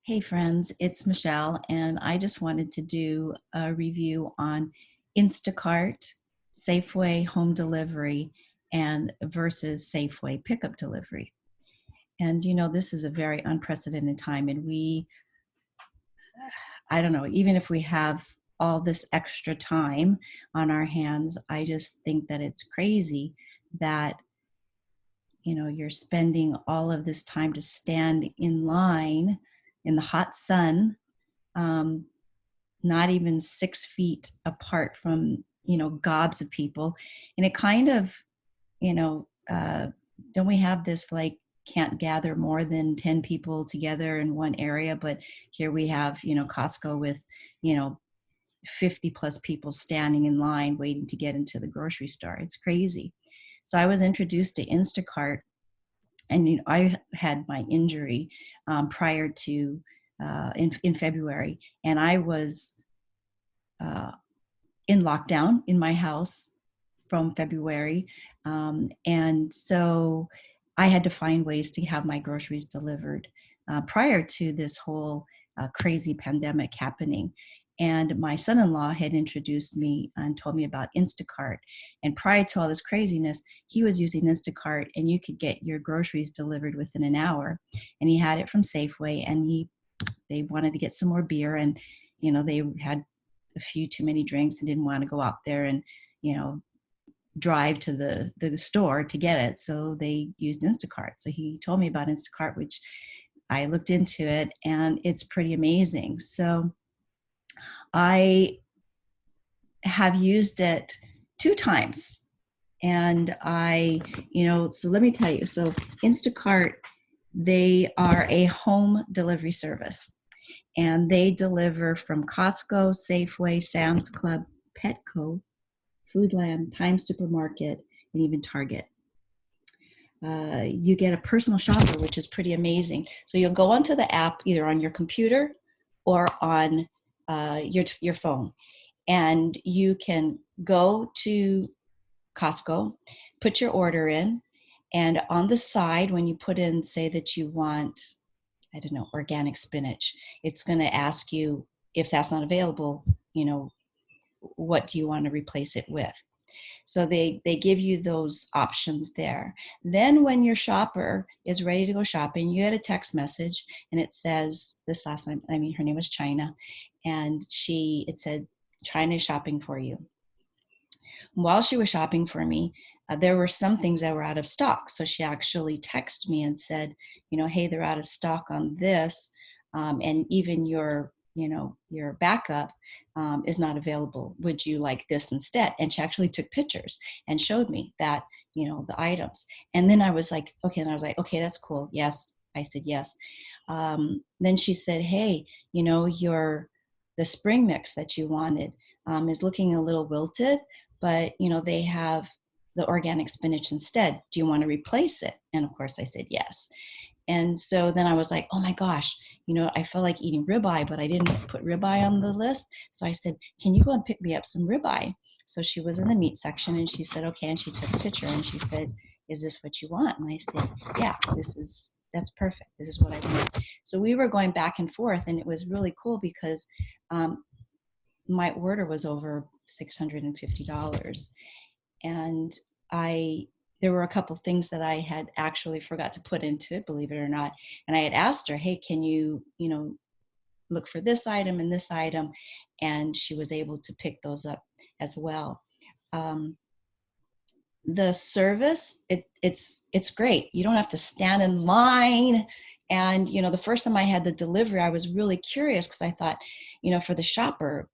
Hey friends, it's Michelle, and I just wanted to do a review on Instacart, Safeway home delivery, and versus Safeway pickup delivery. And this is a very unprecedented time, and I don't know, even if we have all this extra time on our hands, I just think that it's crazy that you're spending all of this time to stand in line in the hot sun, um, not even 6 feet apart from gobs of people. And it kind of, you know don't we have this, like, can't gather more than 10 people together in one area, but here we have Costco with you know 50 plus people standing in line waiting to get into the grocery store. It's crazy. So I was introduced to Instacart, and I had my injury prior to in February, and I was uh, in lockdown in my house from February. And so I had to find ways to have my groceries delivered prior to this whole crazy pandemic happening. And my son-in-law had introduced me and told me about Instacart. And prior to all this craziness, he was using Instacart, and you could get your groceries delivered within an hour. And he had it from Safeway, and they wanted to get some more beer, and they had a few too many drinks and didn't want to go out there and you know drive to the store to get it, so they used Instacart. So he told me about Instacart, which I looked into it, and it's pretty amazing. So I have used it 2 times, and so let me tell you. So Instacart, they are a home delivery service, and they deliver from Costco, Safeway, Sam's Club, Petco, Foodland, Times Supermarket, and even Target. You get a personal shopper, which is pretty amazing. So you'll go onto the app either on your computer or on your phone, and you can go to Costco, put your order in, and on the side, when you put in, say that you want, I don't know, organic spinach, it's going to ask you, if that's not available, what do you want to replace it with? So they give you those options there. Then when your shopper is ready to go shopping, you get a text message, and it says, this last time, her name was China, and it said, China is shopping for you. While she was shopping for me, there were some things that were out of stock. So she actually texted me and said, hey, they're out of stock on this. And even your backup is not available. Would you like this instead? And she actually took pictures and showed me that, the items. And then I was like, okay, that's cool. Yes. I said, yes. Then she said, hey, the spring mix that you wanted is looking a little wilted, but they have the organic spinach instead. Do you want to replace it? And of course I said yes. And so then I was like, oh my gosh, I felt like eating ribeye, but I didn't put ribeye on the list. So I said, can you go and pick me up some ribeye? So she was in the meat section, and she said, okay. And she took a picture, and she said, is this what you want? And I said, yeah, that's perfect. This is what I want. So we were going back and forth, and it was really cool because my order was over $650. And there were a couple things that I had actually forgot to put into it, believe it or not. And I had asked her, hey, can you, look for this item and this item? And she was able to pick those up as well. The service, it's great. You don't have to stand in line. And, the first time I had the delivery, I was really curious because I thought, for the shopper,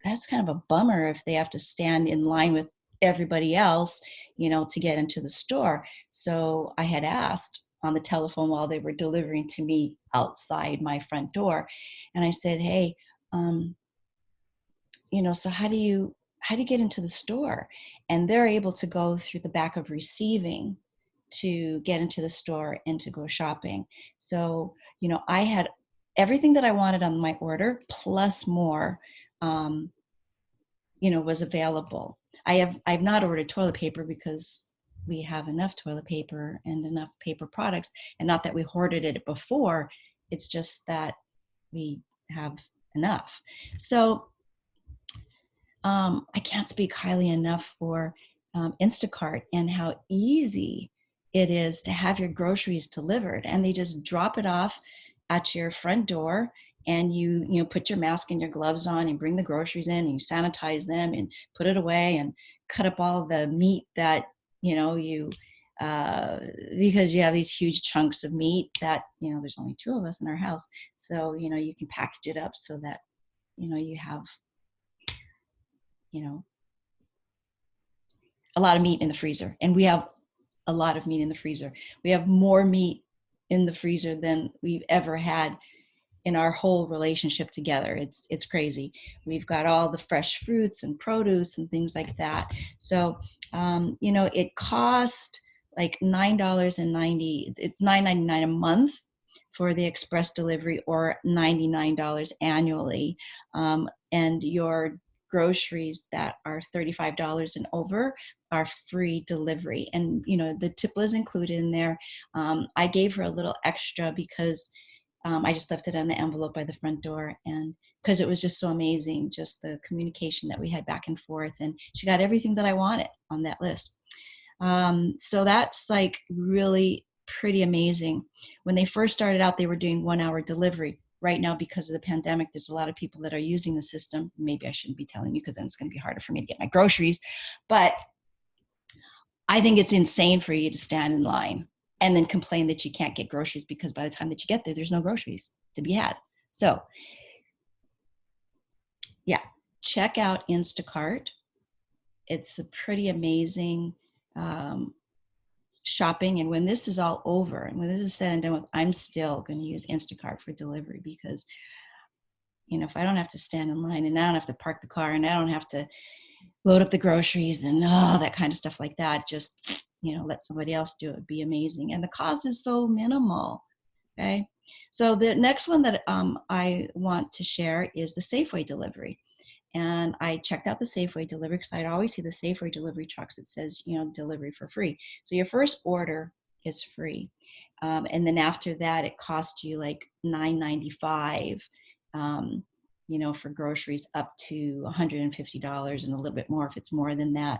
that's kind of a bummer if they have to stand in line with everybody else, to get into the store. So I had asked on the telephone while they were delivering to me outside my front door. And I said, hey, so how do you get into the store? And they're able to go through the back of receiving to get into the store and to go shopping. So, I had everything that I wanted on my order plus more, was available. I've not ordered toilet paper because we have enough toilet paper and enough paper products, and not that we hoarded it before. It's just that we have enough. So I can't speak highly enough for Instacart and how easy it is to have your groceries delivered, and they just drop it off at your front door, and you put your mask and your gloves on and bring the groceries in and you sanitize them and put it away and cut up all the meat that you uh, because you have these huge chunks of meat that there's only two of us in our house, so you can package it up so that you have a lot of meat in the freezer. And we have a lot of meat in the freezer. We have more meat in the freezer than we've ever had in our whole relationship together. It's crazy. We've got all the fresh fruits and produce and things like that. So it cost like $9.90. It's $9.99 a month for the express delivery, or $99 annually. And your groceries that are $35 and over are free delivery. And the tip was included in there. I gave her a little extra because I just left it on the envelope by the front door, and because it was just so amazing, just the communication that we had back and forth, and she got everything that I wanted on that list. So that's like really pretty amazing. When they first started out, they were doing 1 hour delivery. Right now, because of the pandemic, there's a lot of people that are using the system. Maybe I shouldn't be telling you, because then it's going to be harder for me to get my groceries. But I think it's insane for you to stand in line and then complain that you can't get groceries, because by the time that you get there, there's no groceries to be had. So yeah, check out Instacart. It's a pretty amazing shopping. And when this is all over, and when this is said and done with, I'm still going to use Instacart for delivery, because if I don't have to stand in line, and I don't have to park the car, and I don't have to load up the groceries and all that kind of stuff like that, just let somebody else do it, would be amazing. And the cost is so minimal. Okay, so the next one that I want to share is the Safeway delivery. And I checked out the Safeway delivery, because I'd always see the Safeway delivery trucks. It says delivery for free. So your first order is free, and then after that it costs you like $9.95 for groceries, up to $150 and a little bit more if it's more than that.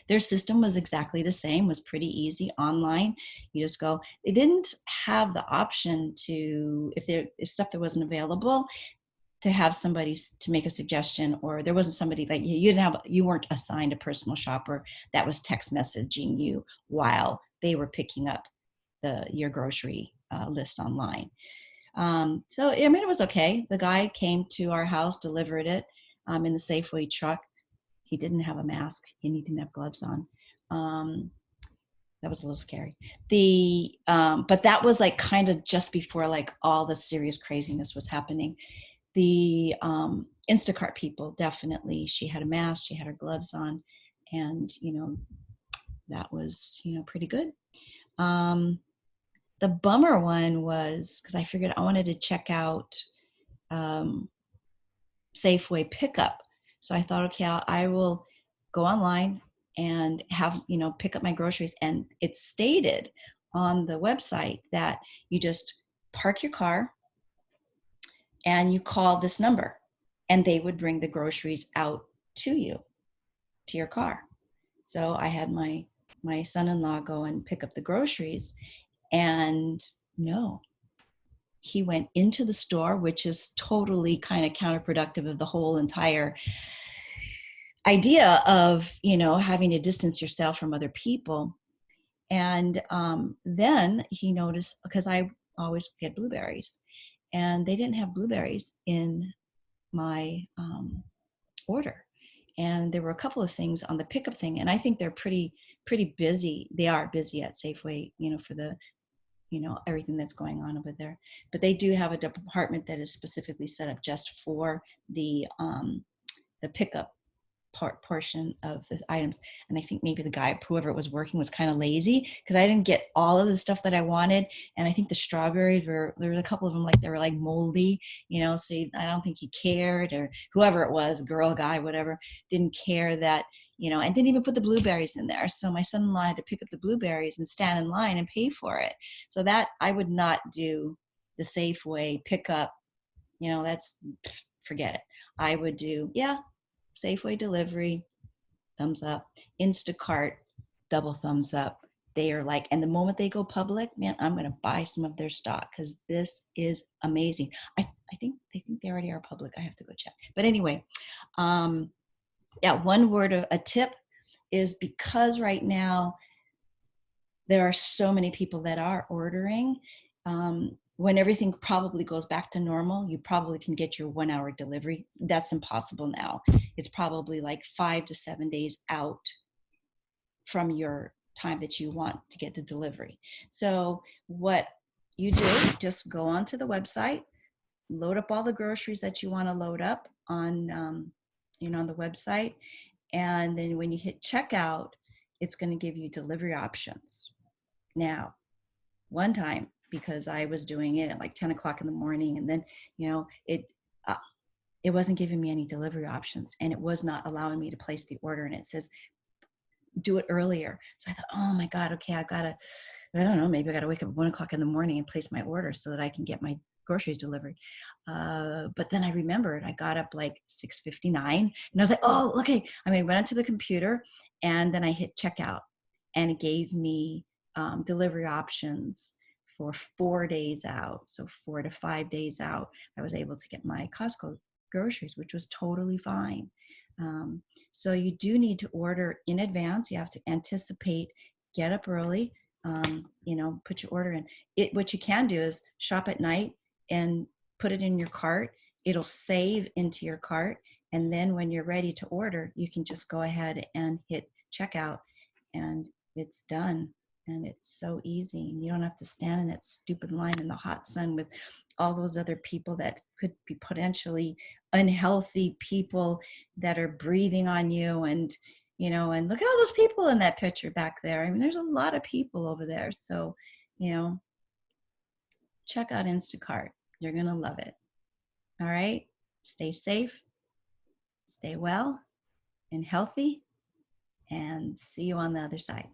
Their system was exactly the same, was pretty easy online. You just go. They didn't have the option to, if stuff that wasn't available, to have somebody to make a suggestion, or there wasn't somebody like you weren't assigned a personal shopper that was text messaging you while they were picking up your grocery list online. So I mean, it was okay. The guy came to our house, delivered it in the Safeway truck. He didn't have a mask and he didn't have gloves on. That was a little scary. But that was like kind of just before like all the serious craziness was happening. The Instacart people, definitely, she had a mask, she had her gloves on, and that was pretty good. The bummer one was, because I figured I wanted to check out Safeway pickup. So I thought, okay, I will go online and have, pick up my groceries. And it stated on the website that you just park your car and you call this number, and they would bring the groceries out to you, to your car. So I had my son-in-law go and pick up the groceries, and no, he went into the store, which is totally kind of counterproductive of the whole entire idea of, having to distance yourself from other people. And then he noticed, because I always get blueberries, and they didn't have blueberries in my order. And there were a couple of things on the pickup thing, and I think they're pretty busy. They are busy at Safeway, for the everything that's going on over there. But they do have a department that is specifically set up just for the pickup portion of the items. And I think maybe the guy, whoever was working, was kind of lazy, because I didn't get all of the stuff that I wanted. And I think the strawberries there was a couple of them, like they were like moldy, so I don't think he cared, or whoever it was, girl, guy, whatever, didn't care that, and didn't even put the blueberries in there. So my son-in-law had to pick up the blueberries and stand in line and pay for it. So that I would not do the Safeway pickup that's, forget it. I would do, yeah, Safeway Delivery, thumbs up. Instacart, double thumbs up. They are like, and the moment they go public, man, I'm going to buy some of their stock because this is amazing. I think they already are public. I have to go check. But anyway, yeah, one word, a tip is, because right now there are so many people that are ordering. When everything probably goes back to normal, you probably can get your 1 hour delivery. That's impossible now. It's probably like 5 to 7 days out from your time that you want to get the delivery. So what you do, just go onto the website, load up all the groceries that you want to load up on, on the website. And then when you hit checkout, it's going to give you delivery options. Now, one time, because I was doing it at like 10 o'clock in the morning, and then, it wasn't giving me any delivery options, and it was not allowing me to place the order. And it says, do it earlier. So I thought, oh my God, okay, I don't know, maybe I got to wake up at 1 o'clock in the morning and place my order so that I can get my groceries delivered. But then I remembered, I got up like 6:59, and I was like, oh, okay. I went onto the computer, and then I hit checkout, and it gave me delivery options for 4 days out. So 4 to 5 days out, I was able to get my Costco groceries, which was totally fine. So you do need to order in advance. You have to anticipate, get up early, put your order in. What you can do is shop at night and put it in your cart. It'll save into your cart. And then when you're ready to order, you can just go ahead and hit checkout, and it's done. And it's so easy. You don't have to stand in that stupid line in the hot sun with all those other people that could be potentially unhealthy people that are breathing on you. And and look at all those people in that picture back there. I mean, there's a lot of people over there. So, check out Instacart. You're going to love it. All right. Stay safe, stay well and healthy, and see you on the other side.